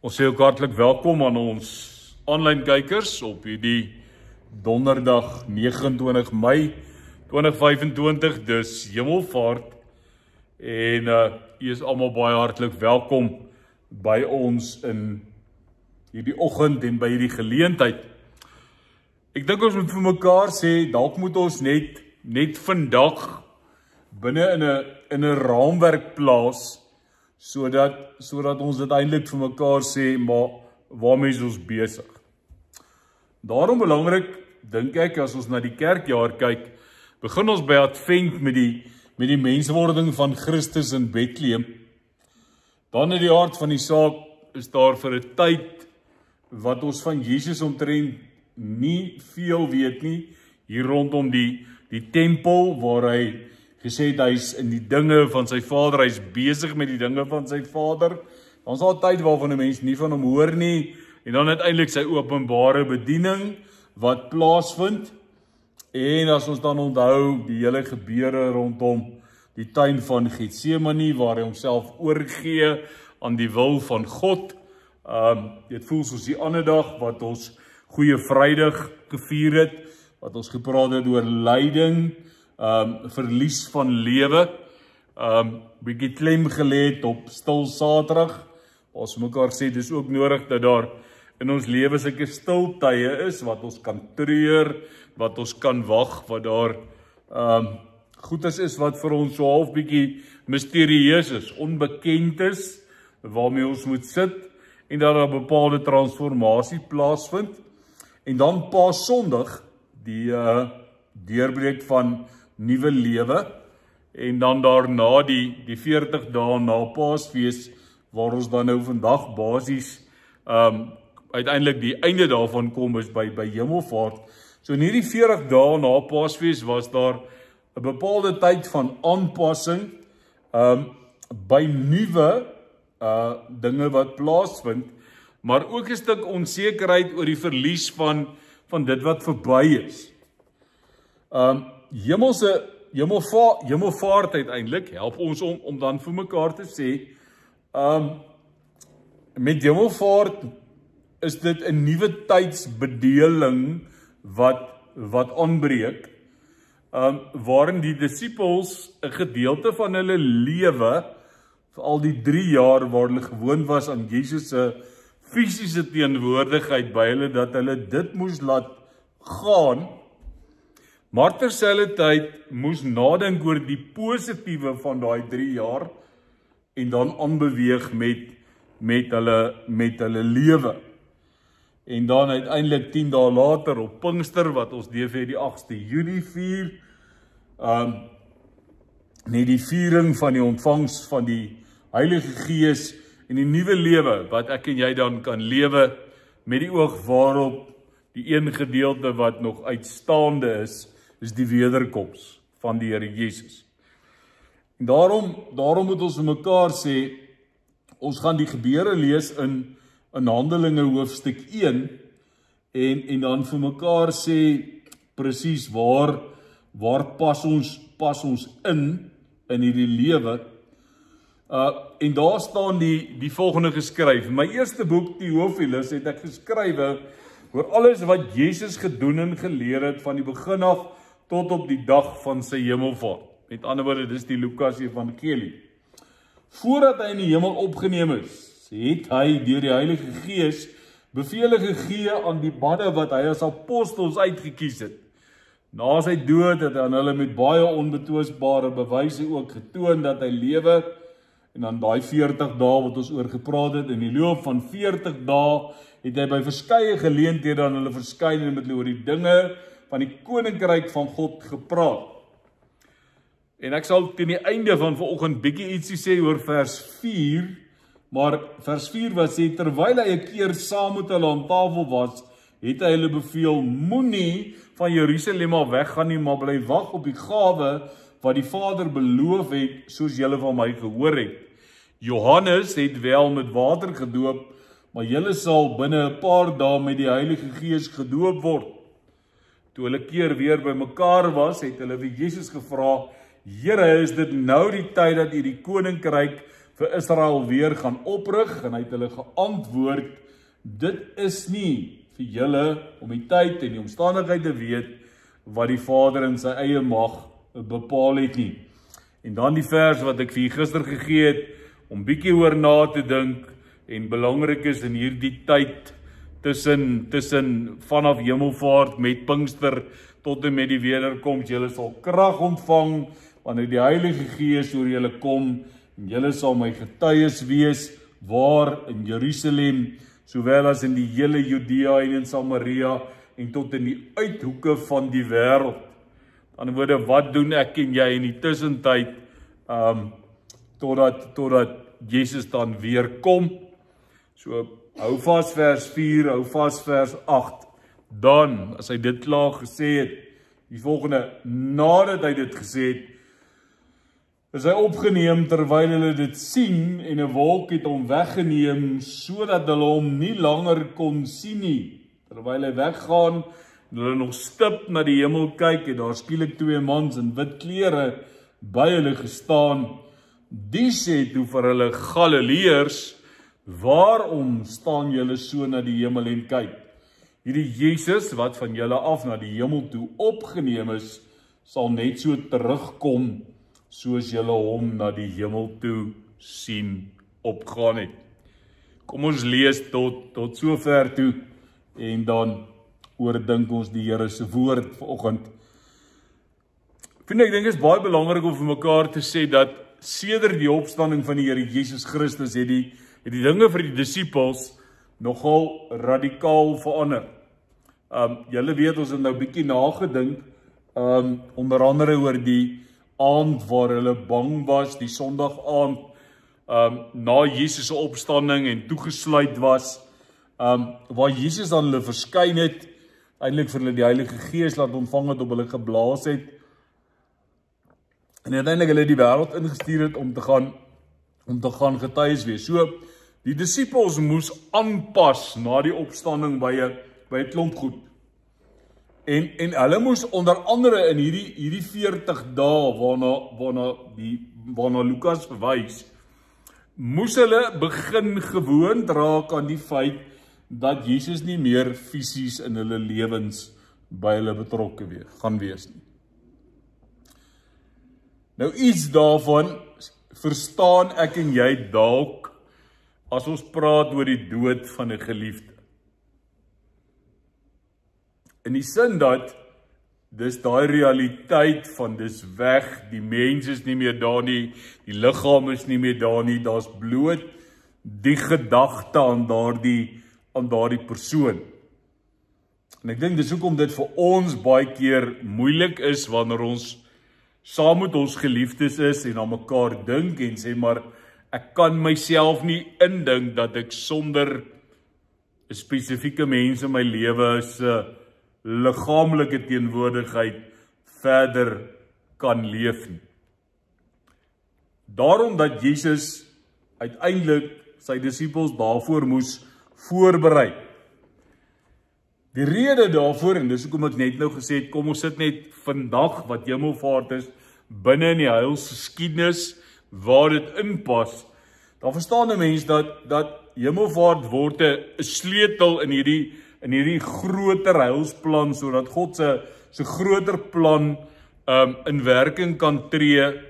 Ons sê ook hartlik welkom aan ons aanlyn kykers op hierdie donderdag 29 Mei 2025, dis Hemelvaart en u is almal baie hartlik welkom by ons in hierdie oggend en by hierdie geleentheid. Ek dink ons moet vir mekaar sê, dalk moet ons net vandag binne in 'n raamwerk plaas sodat ons dit eintlik vir mekaar sê, maar waarmee is ons besig? Daarom belangrik, dink ek, as ons na die kerkjaar kyk, begin ons by Advent met die menswording van Christus in Bethlehem. Dan in die aard van die saak is daar vir 'n tyd wat ons van Jesus omtrent nie veel weet nie, hier rondom die tempel waar hy gesê het, hy is in die dinge van sy vader, hy is besig met die dinge van sy vader. Dan is daar 'n tyd waarvan 'n mens nie van hom hoor nie, en dan uiteindelik sy openbare bediening wat plaasvind. En as ons dan onthou die hele gebeure rondom die tuin van Getsemane, waar hy homself oorgee aan die wil van God. Dit voel soos die ander dag wat ons Goeie Vrydag gevier het, wat ons gepraat het oor lyding, verlies van lewe, bietjie klem gelê het op stil Saterdag. Ons mekaar sê, dis ook nodig dat daar in ons lewe sulke stil tye is, wat ons kan treur, wat ons kan wag, wat daar goedes is wat vir ons so half bietjie misterieus is, onbekend is, waarmee ons moet sit, en dat daar 'n bepaalde transformasie plaasvind. En dan Paasondag, die deurbreek van nuwe lewe, en dan daarna die 40 dae na Paasfees, waar ons dan nou vandag basies uiteindelik die einde daarvan kom is by Hemelvaart. So in hierdie 40 dae na Paasfees was daar 'n bepaalde tyd van aanpassing by nuwe dinge wat plaasvind, maar ook 'n stuk onsekerheid oor die verlies van dit wat verby is. Hemelvaart uiteindelik help ons om dan vir mekaar te sê, met Hemelvaart is dit 'n nuwe tydsbedeling wat aanbreek, waarin die disippels 'n gedeelte van hulle lewe, vir al die 3 jaar waar hulle gewoon was aan Jesus se fisiese teenwoordigheid by hulle, dat hulle dit moes laat gaan, maar terselfdertyd moes nadink oor die positiewe van daai 3 jaar en dan aanbeweeg met hulle lewe. En dan uiteindelik 10 dae later op Pinkster, wat ons DV die 8de Junie vier, net die viering van die ontvangs van die Heilige Gees en die nuwe lewe wat ek en jy dan kan lewe, met die oog waarop die een gedeelte wat nog uitstaande is die wederkoms van die Here Jesus. En daarom moet ons vir mekaar sê, ons gaan die gebeure lees in Handelinge hoofstuk 1 en dan vir mekaar sê presies waar pas ons in hierdie lewe. En daar staan die volgende geskryf. In my eerste boek, Theophilus, het ek geskrywe oor alles wat Jesus gedoen en geleer het van die begin af tot op die dag van sy hemelvaart. Met ander woorde, dis die Lukas Evangelie. Voordat hy in die hemel opgeneem is, het hy deur die Heilige Gees bevele gegee aan die manne wat hy as apostels uitgekies het. Na sy dood het hy aan hulle met baie onbetwisbare bewyse ook getoon dat hy lewe, en dan daai 40 dae wat ons oor gepraat het, in die loop van 40 dae het hy by verskeie geleenthede aan hulle verskyn en met hulle oor die dinge van die koninkryk van God gepraat. En ek sal teen die einde van vanoggend bietjie ietsie sê oor vers 4, maar vers 4 wat sê, terwyl hy 'n keer saam met hulle aan tafel was, het hy hulle beveel, moenie van Jerusalem af weggaan nie, maar bly wag op die gawe wat die Vader beloof het, soos julle van my gehoor het. Johannes het wel met water gedoop, maar julle sal binne 'n paar dae met die Heilige Gees gedoop word. Toe hulle keer weer by mekaar was, het hulle vir Jesus gevra, Here, is dit nou die tyd dat u die koninkryk vir Israel weer gaan oprig, en hy het hulle geantwoord, dit is nie vir julle om die tyd en die omstandigheid te weet, wat die Vader in sy eie mag bepaal het nie. En dan die vers wat ek vir gister gegee het, om bietjie oor na te dink, en belangrik is in hierdie tyd, tussen vanaf Hemelvaart met Pinkster, tot en met die wederkoms, julle sal krag ontvang, wanneer die Heilige Gees oor julle kom, en julle sal my getuies wees, waar in Jerusalem, sowel as in die hele Judea en in Samaria, en tot in die uithoeke van die wêreld. Aan die woorde, wat doen ek en jy in die tussentyd, totdat Jesus dan weer kom? So, hou vas vers 4, hou vas vers 8. Dan, as hy dit klaar gesê het, die volgende, nadat hy dit gesê het, is hy opgeneem terwyl hulle dit sien, en 'n wolk het hom weggeneem, sodat hulle hom nie langer kon sien nie. Terwyl hy weggaan, en hulle nog stip na die hemel kyk, en daar skielik 2 mans in wit klere by hulle gestaan. Die sê toe vir hulle, Galileërs, waarom staan julle so na die hemel en kyk? Hierdie Jesus, wat van julle af na die hemel toe opgeneem is, sal net so terugkom, soos julle hom na die hemel toe sien opgaan het. Kom ons lees tot sover toe, en dan oordink ons die Here se woord vanoggend. Ek dink dit is baie belangrik om vir mekaar te sê dat sedert die opstanding van die Here Jesus Christus het die dinge vir die disippels nogal radikaal verander. Julle weet, ons het nou bietjie nagedink, onder andere oor die aand waar hulle bang was, die Sondag aand, na Jesus se opstanding en toegesluit was, waar Jesus aan hulle verskyn het, eintlik vir hulle die Heilige Gees laat ontvang het, op hulle geblaas het, en uiteindelik hulle die wêreld ingestuur het om te gaan getuies wees. So, die disippels moes aanpas na die opstanding by 'n klomp goed. En hulle moes onder andere in hierdie 40 dae waarna Lukas verwys, moes hulle begin gewoond raak aan die feit dat Jesus nie meer fisies in hulle lewens by hulle betrokke gaan wees nie. Nou iets daarvan verstaan ek en jy dalk as ons praat oor die dood van 'n geliefde. In die sin dat dis daai realiteit van dis weg, die mens is nie meer daar nie, die liggaam is nie meer daar nie, daar's bloot die gedagte aan daardie persoon. En ek dink dis hoekom dit vir ons baie keer moeilik is wanneer ons saam met ons geliefdes is en aan mekaar dink en sê maar ek kan myself nie indink dat ek sonder 'n spesifieke mens in my lewe se liggaamlike teenwoordigheid verder kan leef nie. Daarom dat Jesus uiteindelik sy disippels daarvoor moes voorberei. Die rede daarvoor, en dis hoekom ek net nou gesê het, kom ons sit net vandag wat Hemelvaart is, binne in die heilsgeskiedenis waar dit inpas, dan verstaan 'n mens dat Hemelvaart word 'n sleutel in hierdie groter heilsplan, sodat God se groter plan in werking kan tree.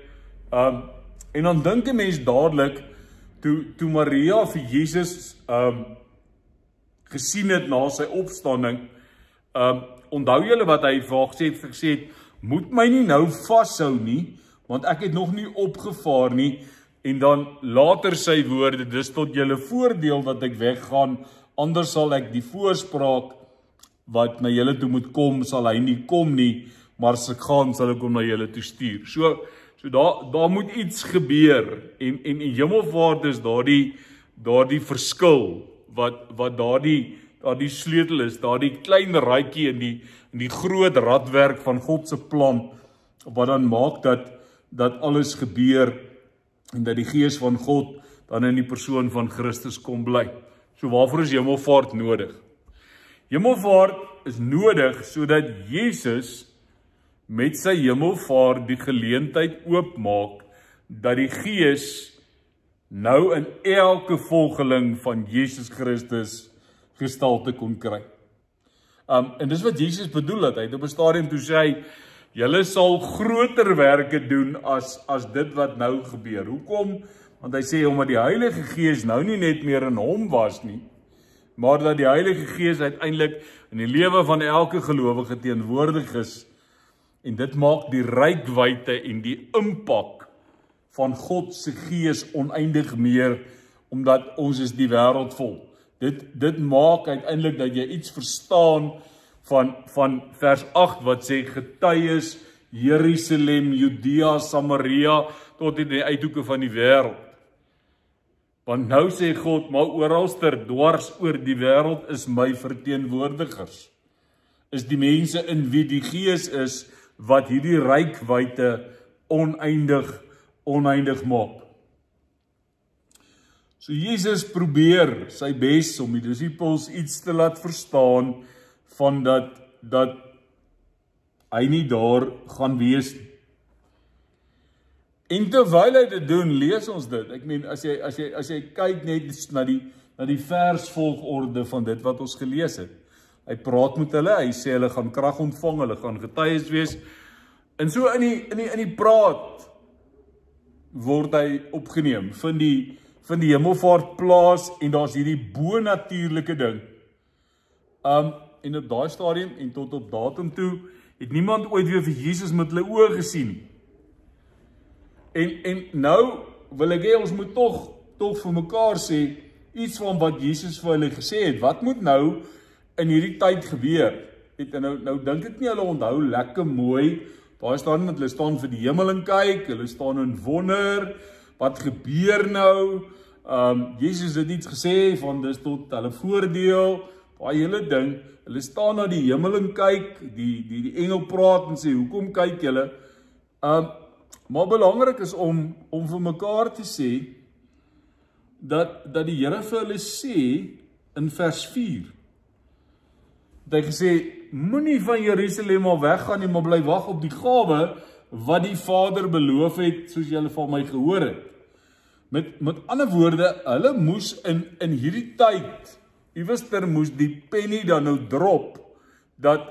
En dan dink 'n mens dadelik, toe Maria vir Jesus gesien het na sy opstanding, onthou julle wat hy vir haar gesê het, moet my nie nou vashou nie, want ek het nog nie opgevaar nie, en dan later sy woorde, dis tot julle voordeel dat ek weggaan, anders sal ek die voorspraak wat na julle toe moet kom, sal hy nie kom nie, maar as ek gaan, sal ek hom na julle toe stuur. So daar moet iets gebeur, en Hemelvaart is daardie verskil, wat daardie sleutel is, daardie klein raadjie in die groot radwerk van God se plan, wat dan maak dat alles gebeur, en dat die Gees van God dan in die persoon van Christus kom bly. So waarvoor is Hemelvaart nodig? Hemelvaart is nodig sodat Jesus met sy Hemelvaart die geleentheid oopmaak dat die Gees nou in elke volgeling van Jesus Christus gestalte kon kry. En dis wat Jesus bedoel het. Hy het op 'n stadium toe sê hy, julle sal groter werke doen as dit wat nou gebeur. Hoekom? Want hy sê, omdat die Heilige Gees nou nie net meer in hom was nie, maar dat die Heilige Gees uiteindelik in die lewe van elke gelowige teenwoordig is. En dit maak die reikwyte en die impak van God se Gees oneindig meer, omdat ons is die wêreld vol. Dit maak uiteindelik dat jy iets verstaan van vers 8 wat sê getuies Jerusalem, Judea, Samaria tot in die uithoeke van die wêreld. Want nou sê God, maar oralster dwars oor die wêreld is my verteenwoordigers. Is die mense in wie die Gees is wat hierdie reikwyte oneindig maak. So Jesus probeer sy bes om die disippels iets te laat verstaan van dat hy nie daar gaan wees nie. En terwyl hy dit doen, lees ons dit. Ek meen, as jy kyk net na die versvolgorde van dit wat ons gelees het. Hy praat met hulle, hy sê hulle gaan krag ontvang, hulle gaan getuies wees. En so in die praat word hy opgeneem, vind die hemelvaart plaas en daar's hierdie bonatuurlike ding. En op daai stadium en tot op datum toe het niemand ooit weer vir Jesus met hulle oë gesien nie. En nou wil ek hê ons moet tog vir mekaar sê iets van wat Jesus vir hulle gesê het. Wat moet nou in hierdie tyd gebeur? Nou dink ek nie hulle onthou lekker mooi. Daar staan dat hulle staan vir die hemel en kyk, hulle staan in wonder. Wat gebeur nou? Jesus het iets gesê van dis tot hulle voordeel. Daai hele ding, hulle staan na die hemel en kyk, die engel praat en sê, hoekom kyk julle? Maar belangrik is om vir mekaar te sê, dat die Here vir hulle sê, in vers 4, dat hy gesê, moenie van Jerusalem al weggaan nie, maar bly wag op die gawe, wat die Vader beloof het, soos julle van my gehoor het. Met ander woorde, hulle moes in hierdie tyd, iewester moes die penny dan nou drop, dat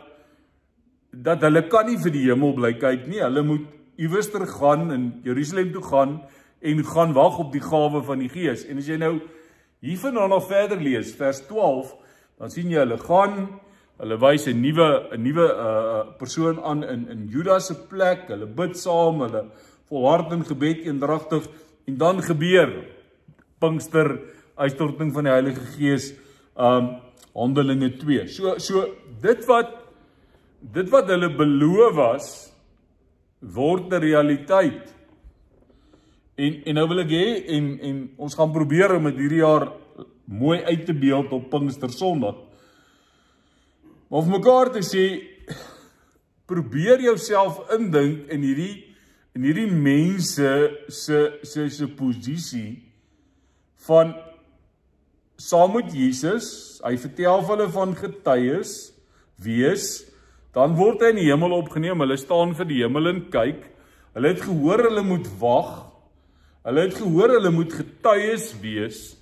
hulle kan nie vir die hemel bly kyk nie, hulle moet iewester gaan, in Jerusalem toe gaan, en gaan wag op die gawe van die Gees. En as jy nou hiervandaan nog verder lees, vers 12, dan sien jy hulle gaan, hulle wys 'n nuwe persoon aan in Judas se plek, hulle bid saam, hulle volhard in gebed eendragtig, en dan gebeur Pinkster, uitstorting van die Heilige Gees, Handelinge 2. So dit wat hulle beloof was, word 'n realiteit. En nou wil ek hê, en ons gaan probeer om dit hierdie jaar mooi uit te beeld op Pinkster Sondag. Maar om mekaar te sê, probeer jouself indink in hierdie mense se posisie van saam met Jesus, hy vertel vir hulle van getuies wees, dan word hy in die hemel opgeneem, hulle staan vir die hemel en kyk, hulle het gehoor hulle moet wag, hulle het gehoor hulle moet getuies wees,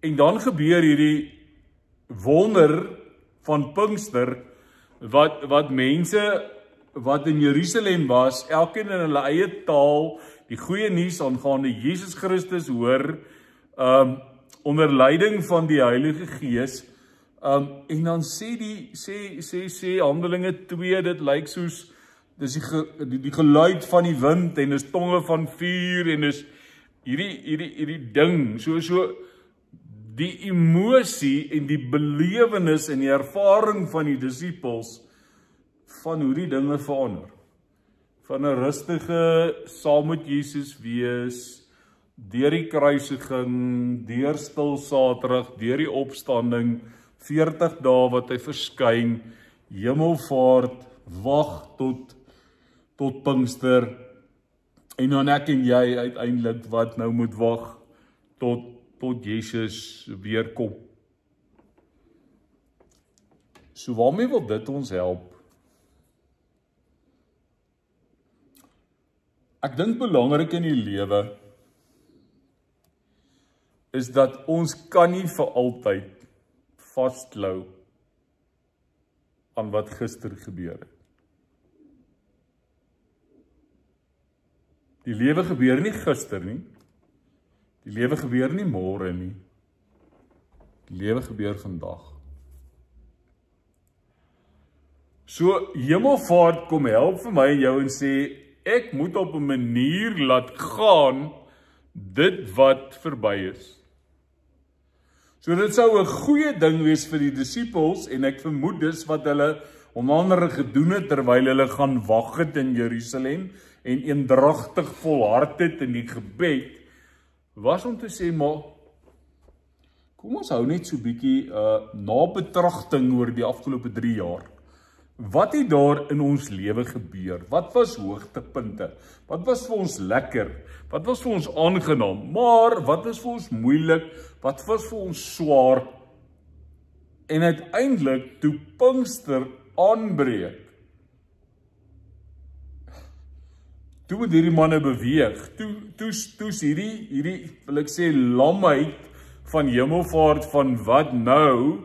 en dan gebeur hierdie wonder van Pinkster, wat mense wat in Jerusalem was, elkeen in hulle eie taal, die goeie nuus aangaande Jesus Christus hoor, onder leiding van die Heilige Gees, en dan sê Handelinge 2, dit lyk soos, dis die geluid van die wind, en is tonge van vuur, en is hierdie ding, so die emosie en die belewenis en die ervaring van die disippels, van hoe die dinge verander, van 'n rustige, saam met Jesus wees, deur die kruisiging, deur stil Saterdag, deur die opstanding, 40 dae wat hy verskyn, hemelvaart, wag tot Pinkster, en dan ek en jy uiteindelik wat nou moet wag, tot Jesus weer kom. So waarmee wil dit ons help? Ek dink belangrik in die lewe is dat ons kan nie vir altyd vasklou aan wat gister gebeur het. Die lewe gebeur nie gister nie. Die lewe gebeur nie môre nie. Die lewe gebeur vandag. So Hemelvaart kom help vir my en jou en sê, ek moet op 'n manier laat gaan dit wat verby is. So dit sou 'n goeie ding wees vir die disippels en ek vermoed dis wat hulle onder andere gedoen het terwyl hulle gaan wag het in Jerusalem en eendragtig volhard het in die gebed, was om te sê, maar kom ons hou net so 'n bietjie nabetragting oor die afgelope 3 jaar. Wat het daar in ons lewe gebeur? Wat was hoogtepunte? Wat was vir ons lekker? Wat was vir ons aangenaam? Maar wat was vir ons moeilik? Wat was vir ons swaar? En uiteindelik toe Pinkster aanbreek, toe moet hierdie manne beweeg. Toe's hierdie wil ek sê lamheid van Hemelvaart van wat nou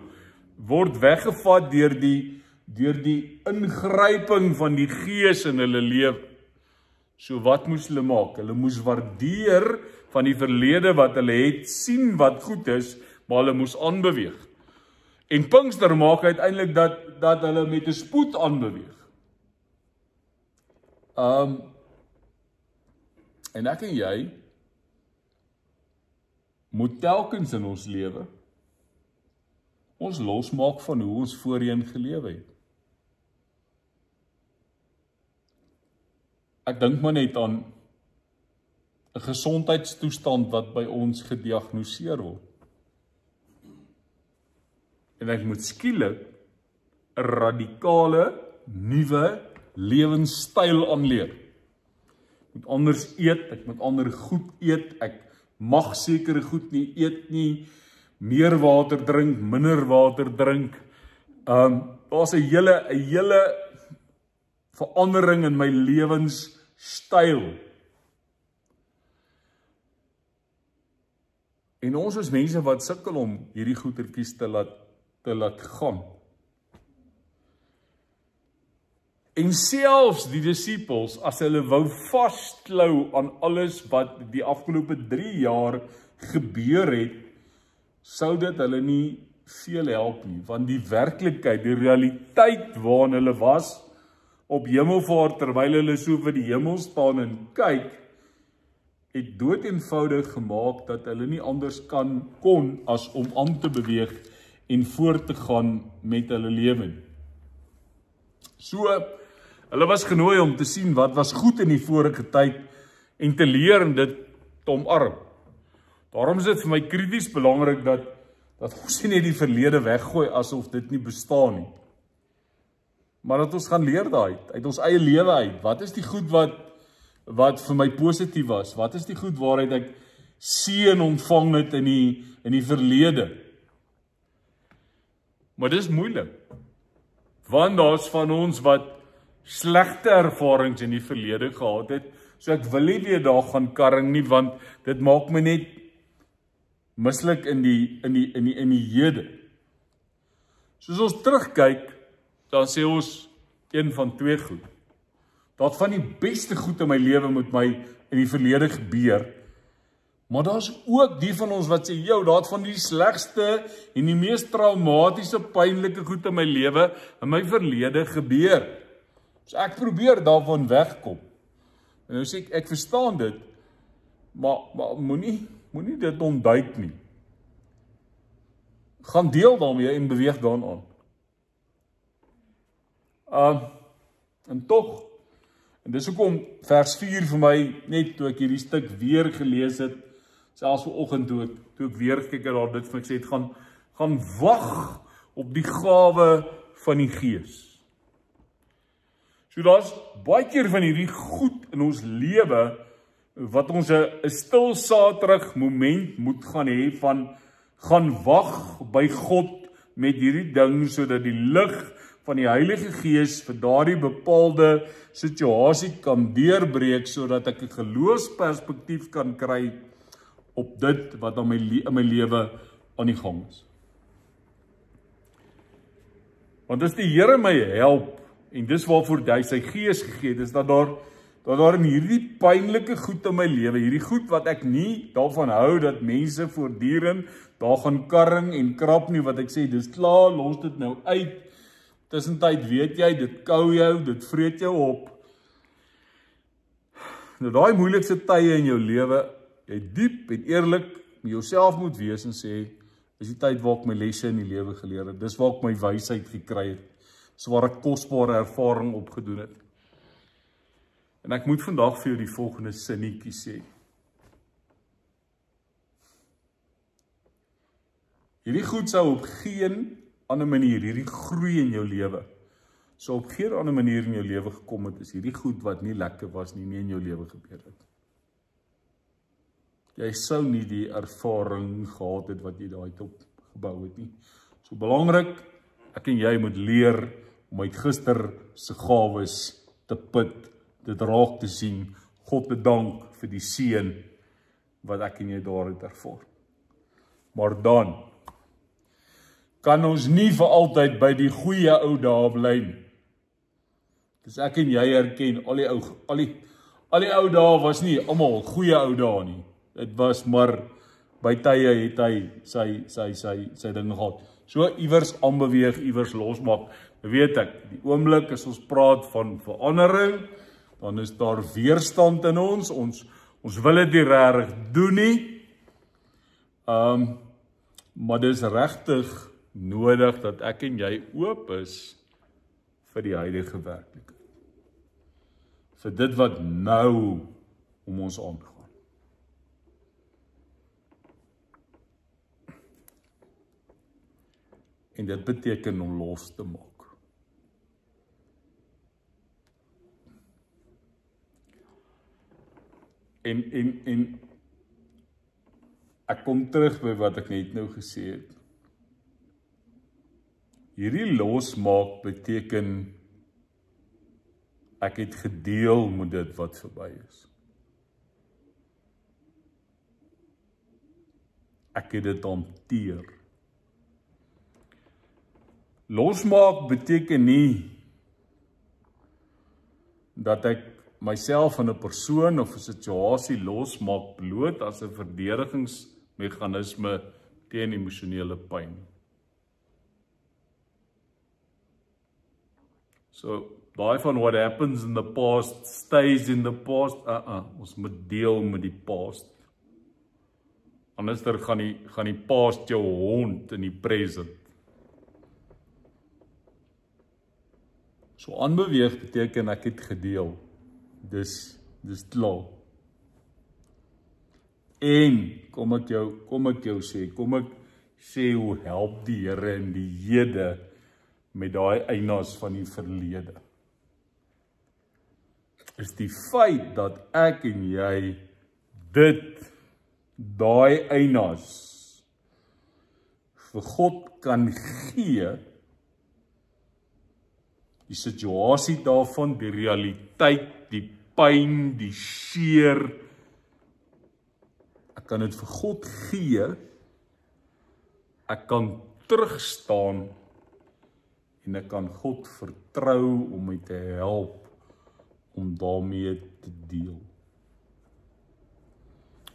word weggevat deur die ingryping van die Gees in hulle lewe. So wat moes hulle maak? Hulle moes waardeer van die verlede wat hulle het, sien wat goed is, maar hulle moes aanbeweeg. En Pinkster maak uiteindelik dat hulle met 'n spoed aanbeweeg. En ek en jy moet telkens in ons lewe ons losmaak van hoe ons voorheen gelewe het. Ek dink maar net aan 'n gesondheidstoestand wat by ons gediagnoseer word. En ek moet skielik 'n radikale, nuwe lewenstyl aanleer. Ek moet anders eet, ek moet ander goed eet, ek mag sekere goed nie eet nie, meer water drink, minder water drink. Daar's 'n hele verandering in my lewenstyl. En ons is mense wat sukkel om hierdie goetertjies te laat gaan. En selfs die disippels, as hulle wou vasklou aan alles wat die afgelope 3 jaar gebeur het, sou dit hulle nie veel help nie, want die werklikheid, die realiteit waarin hulle was, op Hemelvaart terwyl hulle so vir die hemel staan en kyk, het dood eenvoudig gemaak dat hulle nie anders kon as om aan te beweeg en voort te gaan met hulle lewe. So, hulle was genooi om te sien wat was goed in die vorige tyd en te leer en dit te omarm. Daarom is dit vir my krities belangrik dat ons nie net die verlede weggooi asof dit nie bestaan nie. Maar dat ons gaan leer uit ons eie lewe uit. Wat is die goed wat vir my positief was? Wat is die goed waaruit ek seën ontvang het in die verlede? Maar dis moeilik. Want daar's van ons wat slegte ervarings in die verlede gehad het, so ek wil nie weer daar gaan karring nie, want dit maak my net mislik in die hede. Soos ons terugkyk, dan sê ons een van 2 goed. Dat van die beste goed in my lewe met my in die verlede gebeur, maar daar's ook die van ons wat sê, daar van die slegste en die mees traumatiese, pynlike goed in my lewe in my verlede gebeur. So ek probeer daarvan wegkom. En nou sê ek verstaan dit, maar moenie dit ontduik nie. Gaan deel daarmee en beweeg daaraan. En tog, en dis hoekom vers 4 vir my, net toe ek hierdie stuk weer gelees het, selfs vanoggend toe ek weer gekyk het, dit vir ek sê, gaan wag op die gawe van die Gees. So daar's baie keer van hierdie goed in ons lewe, wat ons 'n stil saterdag moment moet gaan hê van, gaan wag by God met hierdie ding, sodat die lig van die Heilige Gees vir daardie bepaalde situasie kan deurbreek, sodat ek 'n geloofsperspektief kan kry op dit wat in my lewe aan die gang is. Want as die Here my help, en dis waarvoor hy sy gees gegee het, is dat daar in hierdie pynlike goed in my lewe, hierdie goed wat ek nie daarvan hou, dat mense voortdurend daar gaan karring en krap nie, wat ek sê, dis klaar, los dit nou uit. Tussentyd weet jy, dit kou jou, dit vreet jou op. Nou daai moeilikste tye in jou lewe, jy diep en eerlik met jouself moet wees en sê, is die tyd waar ek my lesse in die lewe geleer het, dis waar ek my wysheid gekry het, dis waar ek kosbare ervaring opgedoen het. En ek moet vandag vir jou die volgende sinnetjie sê. Hierdie goed sou op geen ander manier, hierdie groei in jou lewe, sou op geen ander manier in jou lewe gekom het, is hierdie goed wat nie lekker was nie in jou lewe gebeur het. Jy sou nie die ervaring gehad het wat jy daai op gebou het nie. So belangrik, ek en jy moet leer om uit gister se gawes te put, dit raak te sien, God te dank vir die seën wat ek en jy daar het ervaar. Maar dan kan ons nie vir altyd by die goeie ou dae bly nie. Dis ek en jy erken, al die ou dae was nie almal goeie ou dae nie. Dit was maar, by tye het hy sy ding gehad. So iewers aanbeweeg, iewers losmaak. Weet ek, die oomblik as ons praat van verandering, dan is daar weerstand in ons wil dit nie regtig doen nie. Maar dis regtig nodig dat ek en jy oop is vir die huidige werklikheid. Vir dit wat nou om ons aangaan. En dit beteken om los te maak. En ek kom terug by wat ek net nou gesê het. Hierdie losmaak beteken ek het gedeel met dit wat verby is. Ek het dit hanteer. Losmaak beteken nie dat ek myself van 'n persoon of 'n situasie losmaak bloot as 'n verdedigingsmeganisme teen emosionele pyn. So, daai van what happens in the past stays in the past, ons moet deel met die past. Anders gaan die past jou hond in die present. So aanbeweeg beteken ek het gedeel. Dis klaar. En kom ek sê hoe help die Here in die hede met daai eienaars van die verlede. Is die feit dat ek en jy daai eienaars vir God kan gee, die situasie daarvan, die realiteit, die pyn, die seer, ek kan dit vir God gee, ek kan terugstaan, en ek kan God vertrou om my te help, om daarmee te deel.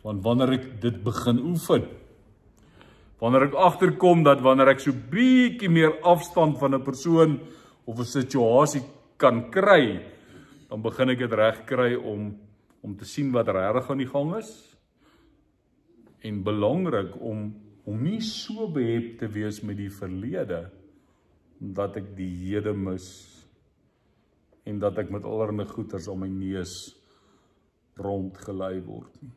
Want wanneer ek dit begin oefen, wanneer ek agterkom dat wanneer ek so bietjie meer afstand van 'n persoon of 'n situasie kan kry, dan begin ek dit reg kry om te sien wat regtig aan die gang is. En belangrik om nie so behept te wees met die verlede, dat ek die hede mis, en dat ek met allerlei goeters aan my neus rondgelei word nie.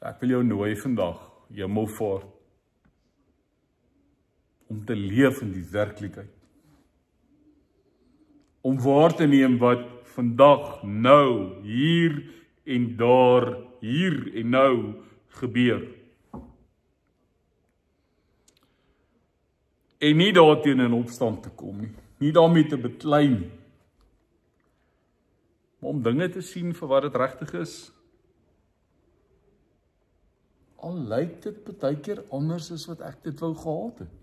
Ek wil jou nooi vandag, Hemelvaart, om te leef in die werklikheid. Om waar te neem wat vandag, nou, hier en daar, hier en nou gebeur. En nie daarteen in opstand te kom nie, nie daarmee te beklei nie, maar om dinge te sien vir wat dit regtig is. Al lyk dit baie keer anders as wat ek dit wou gehad het.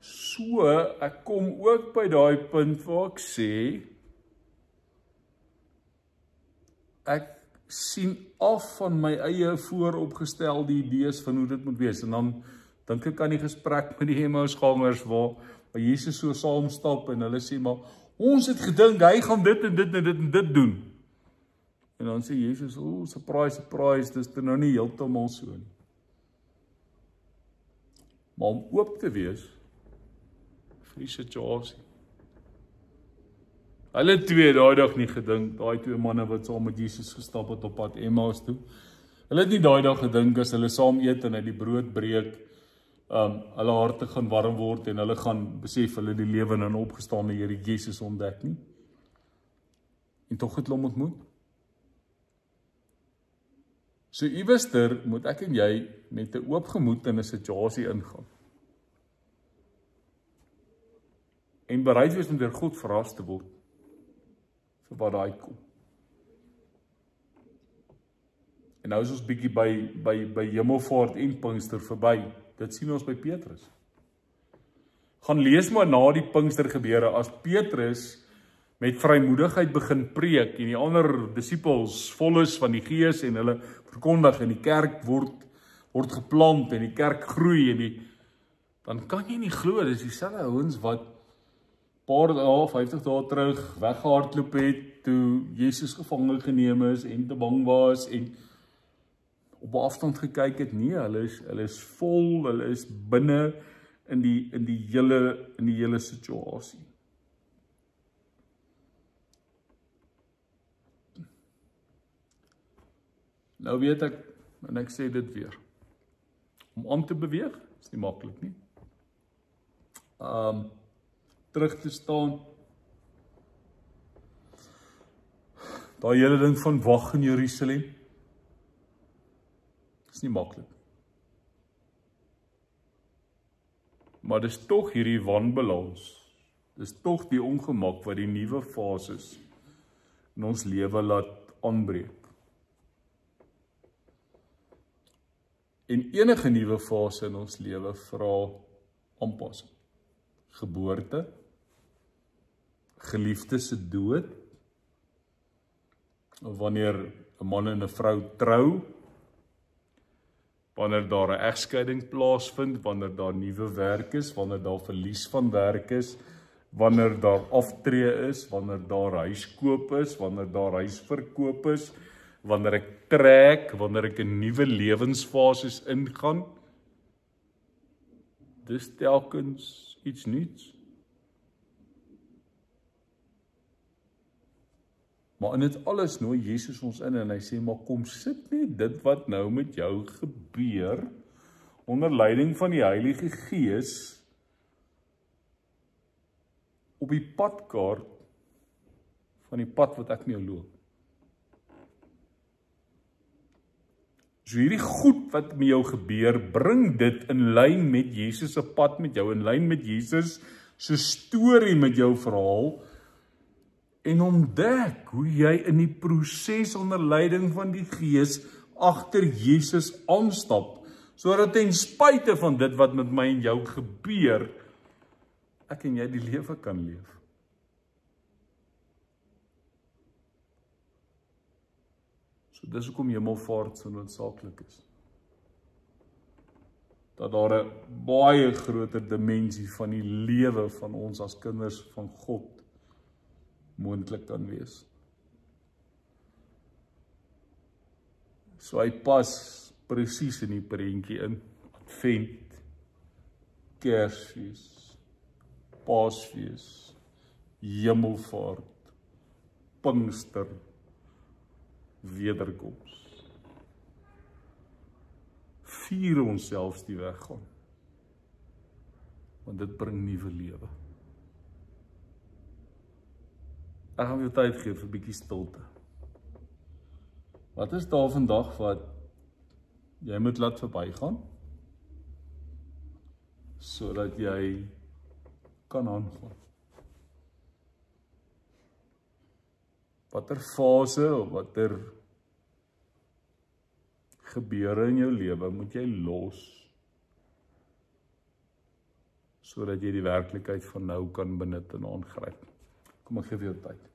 So, ek kom ook by daai punt waar ek sê, ek sien af van my eie vooropgestelde idees van hoe dit moet wees. En dan dink ek aan die gesprek met die Emmausgangers waar Jesus so saamstap en hulle sê, maar ons het gedink, hy gaan dit en dit en dit en dit doen. En dan sê Jesus, surprise, surprise, dis nou nie heeltemal so nie. Maar om oop te wees vir die situasie. Hulle twee daai dag nie gedink, daai twee manne wat saam met Jesus gestap het op pad Emmaus toe. Hulle het nie daai dag gedink as hulle saam eet en uit die brood breek, hulle harte gaan warm word en hulle gaan besef hulle die lewende en opgestaane Here Jesus ontdek nie. En tog het hulle hom ontmoet. So iewester moet ek en jy met 'n oop gemoed in 'n situasie ingaan. En bereid wees om deur God verras te word vir wat daar uitkom. En nou is ons bietjie by Hemelvaart en Pinkster verby. Dit sien ons by Petrus. Gaan lees maar na die Pinkster gebeure as Petrus met vrymoedigheid begin preek en die ander disippels vol is van die Gees en hulle verkondig en die kerk word geplant en die kerk groei en dan kan jy nie glo, dis dieselfde ouens wat paar dae, 50 dae terug weggehardloop het toe Jesus gevange geneem is en te bang was en op afstand gekyk het. Nee, hulle is vol, hulle is binne in die hele situasie. Nou weet ek, en ek sê dit weer, om aan te beweeg, is nie maklik nie. Terug te staan, daai hele ding van wag in Jerusalem, is nie maklik. Maar dis tog hierdie wanbalans, dis tog die ongemak wat die nuwe fases in ons lewe laat aanbreek. En enige nuwe fase in ons lewe vra aanpassing. Geboorte, geliefde se dood, of wanneer 'n man en 'n vrou trou, wanneer daar 'n egskeiding plaasvind, wanneer daar nuwe werk is, wanneer daar verlies van werk is, wanneer daar aftree is, wanneer daar huiskoop is, wanneer daar huisverkoop is, wanneer ek trek, wanneer ek 'n nuwe lewensfases ingaan. Dis telkens iets nuuts. Maar in dit alles nooi Jesus ons in en hy sê, maar kom sit net dit wat nou met jou gebeur, onder leiding van die Heilige Gees, op die padkaart van die pad wat ek met jou loop. So hierdie goed wat met jou gebeur, bring dit in lyn met Jesus se pad met jou, in lyn met Jesus se storie met jou verhaal, en ontdek hoe jy in die proses onder leiding van die Gees agter Jesus aanstap, sodat ten spyte van dit wat met my en jou gebeur, ek en jy die lewe kan leef. So dis hoekom Hemelvaart so noodsaaklik is. Dat daar 'n baie groter dimensie van die lewe van ons as kinders van God moontlik kan wees. So hy pas presies in die prentjie in. Advent, Kersfees, Paasfees, Hemelvaart, Pinkster, wederkoms. Vier ons selfs die weggaan. Want dit bring nuwe lewe. Ek gaan jou tyd gee vir 'n bietjie stilte. Wat is daar vandag wat jy moet laat verbygaan, sodat jy kan aangaan? Watter fase of watter gebeure in jou lewe moet jy los, sodat jy die werklikheid van nou kan benut en aangryp. Kom ek gee vir jou tyd.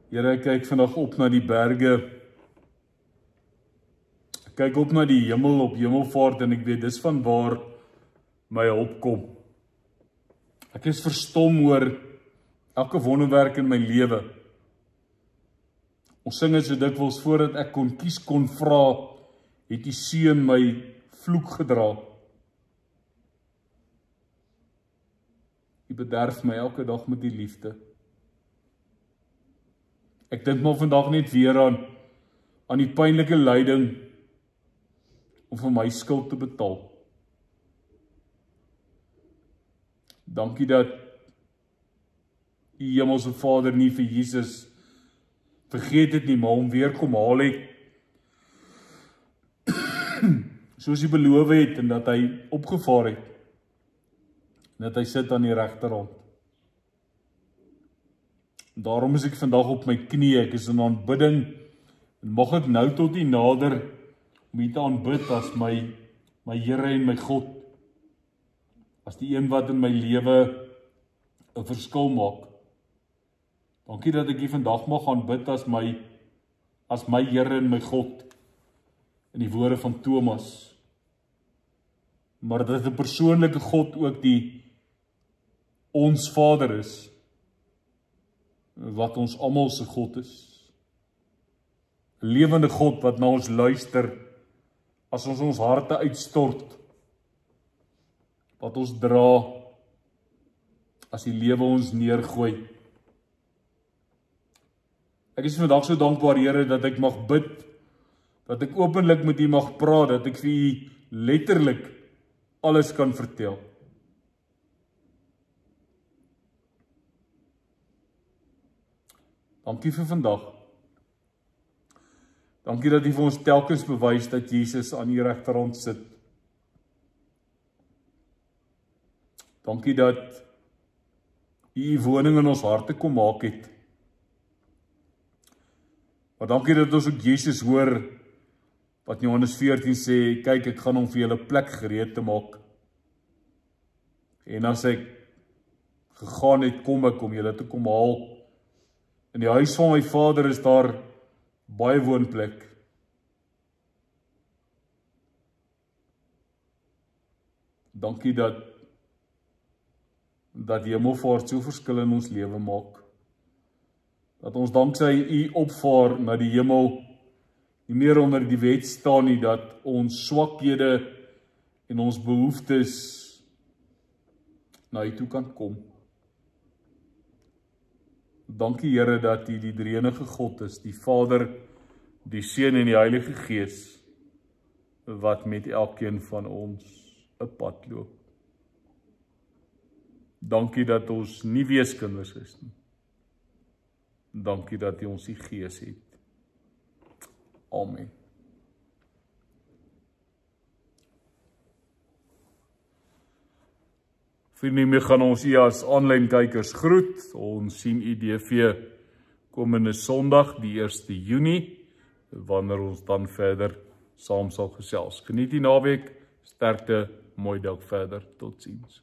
Here, ek kyk vandag op na die berge. Ek kyk op na die hemel op Hemelvaart en ek weet dis van waar my hulp kom. Ek is verstom oor elke wonderwerk in my lewe. Ons sing dit so dikwels voordat ek kon kies kon vra, het die seun my vloek gedra. U bederf my elke dag met die liefde. Ek dink maar vandag net weer aan die pynlike lyding om vir my skuld te betaal. Dankie dat die Hemelse Vader nie vir Jesus vergeet het nie, maar hom weer kom haal het. Soos hy beloof het en dat hy opgevaar het. En dat hy sit aan die regterhand. Daarom is ek vandag op my knie, ek is in aanbidding, en mag ek nou tot U nader, om U te aanbid as my Here en my God, as die een wat in my lewe 'n verskil maak. Dankie dat ek U vandag mag aanbid as my Here en my God, in die woorde van Thomas, maar dat 'n persoonlike God ook die ons Vader is, wat ons almal se God is. 'n Lewende God wat na ons luister, as ons harte uitstort, wat ons dra, as die lewe ons neergooi. Ek is vandag so dankbaar, Here, dat ek mag bid, dat ek openlik met U mag praat, dat ek vir U letterlik alles kan vertel. Dankie vir vandag. Dankie dat U vir ons telkens bewys dat Jesus aan U regterhand sit. Dankie dat U woning in ons harte kom maak het. Maar dankie dat ons ook Jesus hoor, wat in Johannes 14 sê, kyk, ek gaan hom vir julle plek gereed te maak. En as ek gegaan het, kom ek om julle te kom haal. In die huis van my Vader is daar baie woonplek. Dankie dat Hemelvaart so verskil in ons lewe maak. Dat ons danksy U opvaar na die hemel nie meer onder die wet staan nie, dat ons swakhede en ons behoeftes na U toe kan kom. Dankie Here dat U die drie-enige God is, die Vader, die Seun en die Heilige Gees, wat met elkeen van ons 'n pad loop. Dankie dat ons nie weeskinders is nie. Dankie dat U ons die Gees het. Amen. Vir hiermee gaan ons u as aanlyn kykers groet. Ons sien u DV komende Sondag, die 1 Junie, wanneer ons dan verder saam sal gesels. Geniet die naweek, sterkte, mooi dag verder, totsiens.